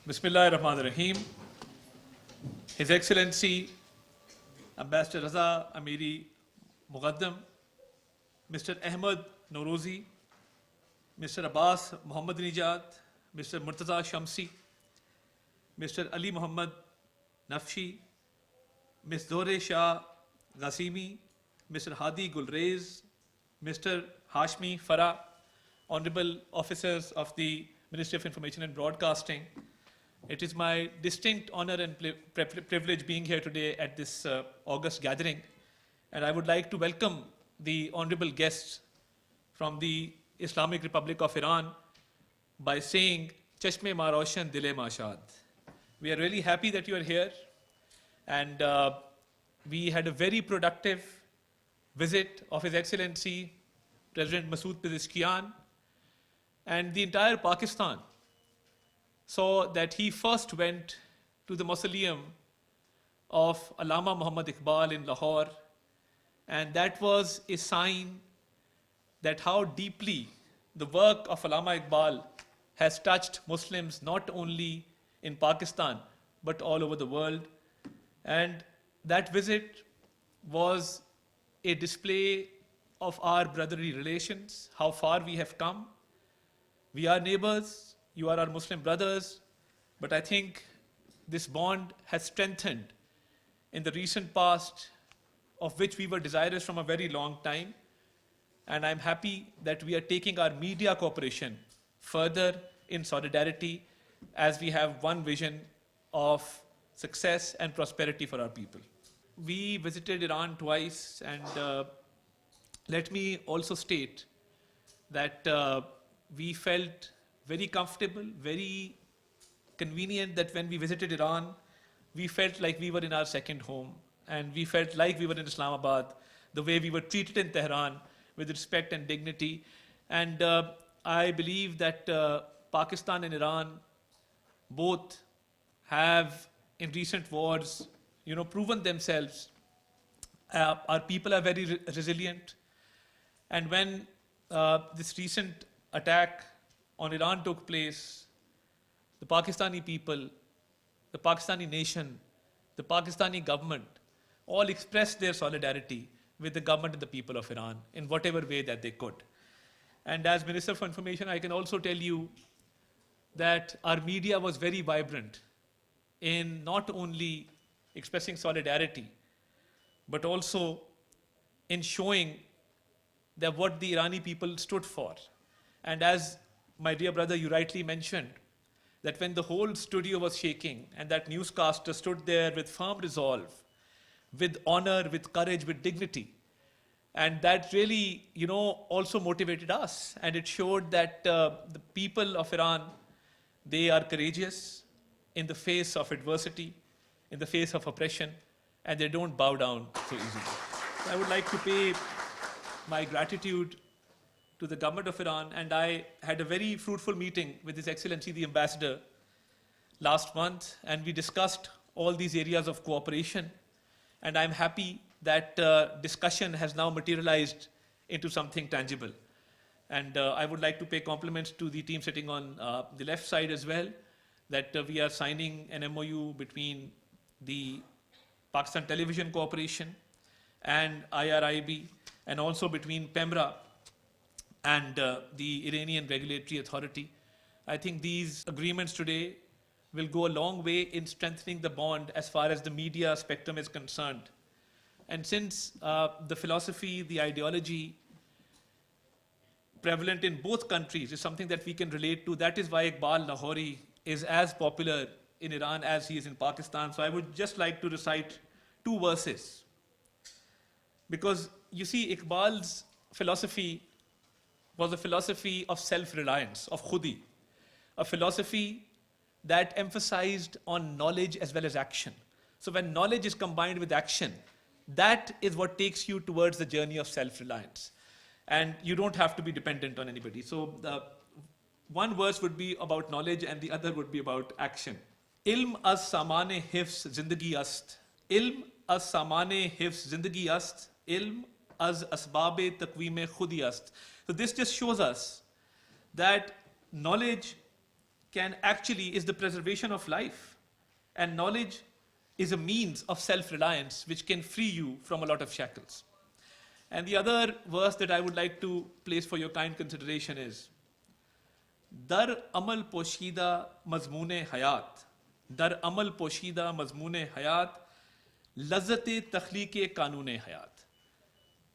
Bismillahirrahmanirrahim. His Excellency Ambassador Raza Amiri Muqaddam, Mr. Ahmed Norozi, Mr. Abbas Muhammad Nijat, Mr. Murtaza Shamsi, Mr. Ali Muhammad Nafshi, Ms. Dore Shah Ghasimi, Mr. Hadi Gulrez, Mr. Hashmi Farah, Honorable Officers of the Ministry of Information and Broadcasting. It is my distinct honor and privilege being here today at this August gathering. And I would like to welcome the honorable guests from the Islamic Republic of Iran by saying, Chashme Ma Roshan Dile Ma Shad. We are really happy that you are here. And we had a very productive visit of His Excellency President Masood Pezeshkian and the entire Pakistan saw that he first went to the mausoleum of Allama Muhammad Iqbal in Lahore, and that was a sign that how deeply the work of Allama Iqbal has touched Muslims not only in Pakistan but all over the world. And that visit was a display of our brotherly relations, how far we have come. We are neighbors, you are our Muslim brothers, but I think this bond has strengthened in the recent past, of which we were desirous from a very long time. And I'm happy that we are taking our media cooperation further in solidarity as we have one vision of success and prosperity for our people. We visited Iran twice, and let me also state that we felt very comfortable, very convenient that when we visited Iran, we felt like we were in our second home, and we felt like we were in Islamabad, the way we were treated in Tehran with respect and dignity. And I believe that Pakistan and Iran both have, in recent wars, proven themselves. Our people are very resilient. And when this recent attack on Iran took place, the Pakistani people, the Pakistani nation, the Pakistani government all expressed their solidarity with the government and the people of Iran in whatever way that they could. And as Minister for Information, I can also tell you that our media was very vibrant in not only expressing solidarity, but also in showing that what the Irani people stood for. And as my dear brother, you rightly mentioned, that when the whole studio was shaking and that newscaster stood there with firm resolve, with honor, with courage, with dignity, and that really, also motivated us. And it showed that the people of Iran, they are courageous in the face of adversity, in the face of oppression, and they don't bow down so easily. I would like to pay my gratitude to the government of Iran, and I had a very fruitful meeting with His Excellency the Ambassador last month, and we discussed all these areas of cooperation, and I'm happy that discussion has now materialized into something tangible. And I would like to pay compliments to the team sitting on the left side as well, that we are signing an MOU between the Pakistan Television Corporation and IRIB, and also between PEMRA and the Iranian Regulatory Authority. I think these agreements today will go a long way in strengthening the bond as far as the media spectrum is concerned. And since the philosophy, the ideology prevalent in both countries is something that we can relate to, that is why Iqbal Lahori is as popular in Iran as he is in Pakistan. So I would just like to recite two verses. Because you see, Iqbal's philosophy was a philosophy of self-reliance, of khudi, a philosophy that emphasized on knowledge as well as action. So when knowledge is combined with action, that is what takes you towards the journey of self-reliance. And you don't have to be dependent on anybody. So one verse would be about knowledge and the other would be about action. Ilm az samane hifz zindagi ast. Ilm az samane hifz zindagi ast. Ilm az asbabe takwime khudi ast. So this just shows us that knowledge is the preservation of life. And knowledge is a means of self-reliance which can free you from a lot of shackles. And the other verse that I would like to place for your kind consideration is, Dar amal poshida mazmoon hayat, Dar amal poshida mazmoon hayat, lazzat-e takhliq-e kanun-e hayat.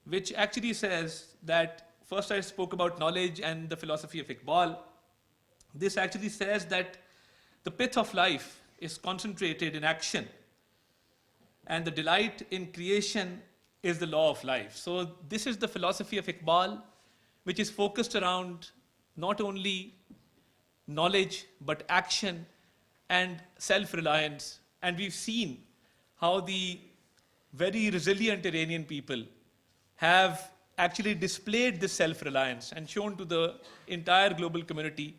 Which actually says that, first I spoke about knowledge and the philosophy of Iqbal. This actually says that the pith of life is concentrated in action, and the delight in creation is the law of life. So this is the philosophy of Iqbal, which is focused around not only knowledge, but action and self-reliance. And we've seen how the very resilient Iranian people have actually displayed this self-reliance and shown to the entire global community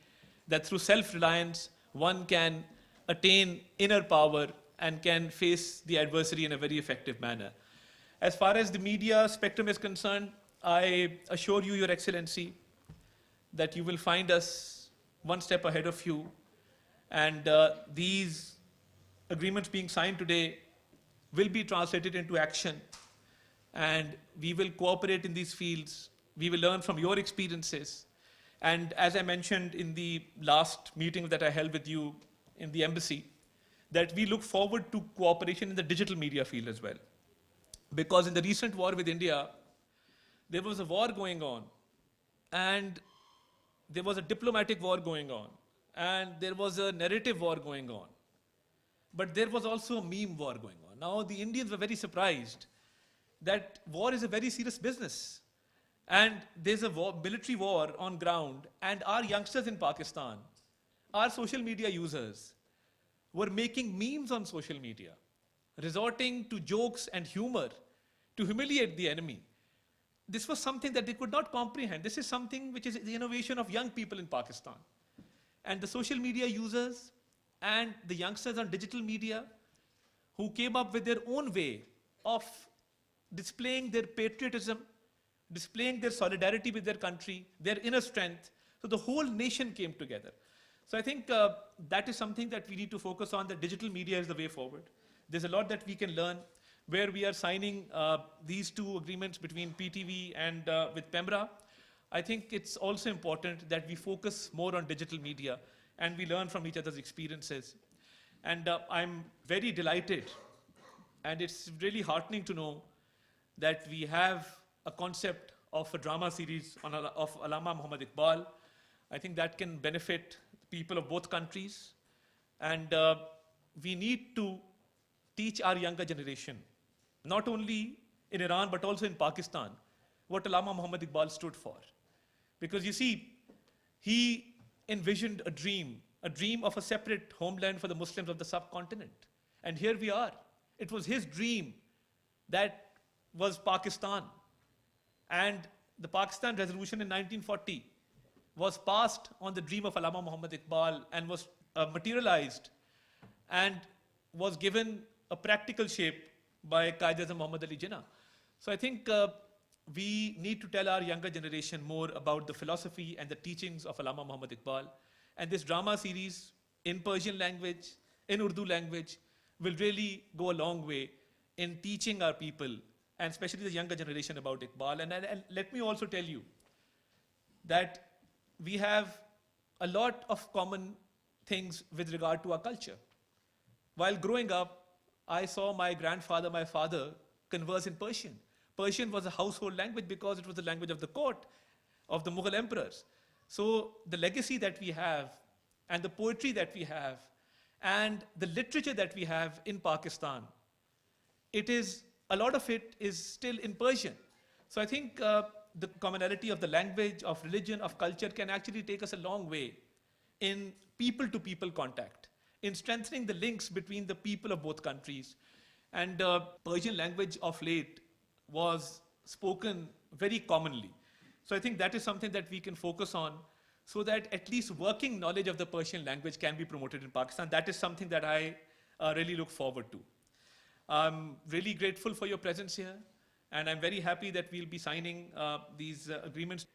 that through self-reliance, one can attain inner power and can face the adversary in a very effective manner. As far as the media spectrum is concerned, I assure you, Your Excellency, that you will find us one step ahead of you. And these agreements being signed today will be translated into action. And we will cooperate in these fields. We will learn from your experiences. And as I mentioned in the last meeting that I held with you in the embassy, that we look forward to cooperation in the digital media field as well. Because in the recent war with India, there was a war going on, and there was a diplomatic war going on, and there was a narrative war going on. But there was also a meme war going on. Now, the Indians were very surprised that war is a very serious business. And there's a military war on ground, and our youngsters in Pakistan, our social media users, were making memes on social media, resorting to jokes and humor to humiliate the enemy. This was something that they could not comprehend. This is something which is the innovation of young people in Pakistan. And the social media users and the youngsters on digital media who came up with their own way of displaying their patriotism, displaying their solidarity with their country, their inner strength. So the whole nation came together. So I think that is something that we need to focus on, that digital media is the way forward. There's a lot that we can learn, where we are signing these two agreements between PTV and with PEMRA. I think it's also important that we focus more on digital media and we learn from each other's experiences. And I'm very delighted, and it's really heartening to know that we have a concept of a drama series of Allama Muhammad Iqbal. I think that can benefit people of both countries. And we need to teach our younger generation, not only in Iran, but also in Pakistan, what Allama Muhammad Iqbal stood for. Because you see, he envisioned a dream of a separate homeland for the Muslims of the subcontinent. And here we are. It was his dream that was Pakistan. And the Pakistan resolution in 1940 was passed on the dream of Allama Muhammad Iqbal and was materialized and was given a practical shape by Qaid-e-Azam Muhammad Ali Jinnah. So I think we need to tell our younger generation more about the philosophy and the teachings of Allama Muhammad Iqbal. And this drama series in Persian language, in Urdu language, will really go a long way in teaching our people, and especially the younger generation, about Iqbal. And let me also tell you that we have a lot of common things with regard to our culture. While growing up, I saw my grandfather, my father, converse in Persian. Persian was a household language because it was the language of the court, of the Mughal emperors. So the legacy that we have, and the poetry that we have, and the literature that we have in Pakistan, a lot of it is still in Persian. So I think the commonality of the language, of religion, of culture can actually take us a long way in people-to-people contact, in strengthening the links between the people of both countries. And Persian language of late was spoken very commonly. So I think that is something that we can focus on, so that at least working knowledge of the Persian language can be promoted in Pakistan. That is something that I really look forward to. I'm really grateful for your presence here, and I'm very happy that we'll be signing these agreements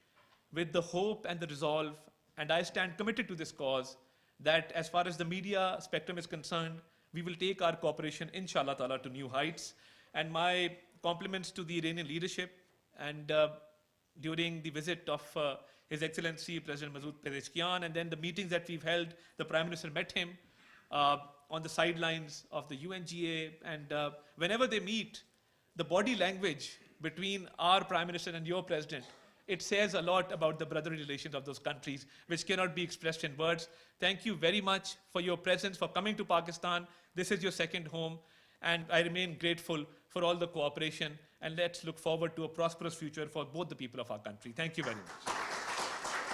with the hope and the resolve, and I stand committed to this cause, that as far as the media spectrum is concerned, we will take our cooperation, inshallah ta'ala, to new heights. And my compliments to the Iranian leadership. And during the visit of His Excellency President Masoud Pezeshkian, and then the meetings that we've held, the Prime Minister met him on the sidelines of the UNGA. And whenever they meet, the body language between our Prime Minister and your President, it says a lot about the brotherly relations of those countries, which cannot be expressed in words. Thank you very much for your presence, for coming to Pakistan. This is your second home, and I remain grateful for all the cooperation, and let's look forward to a prosperous future for both the people of our country. Thank you very much.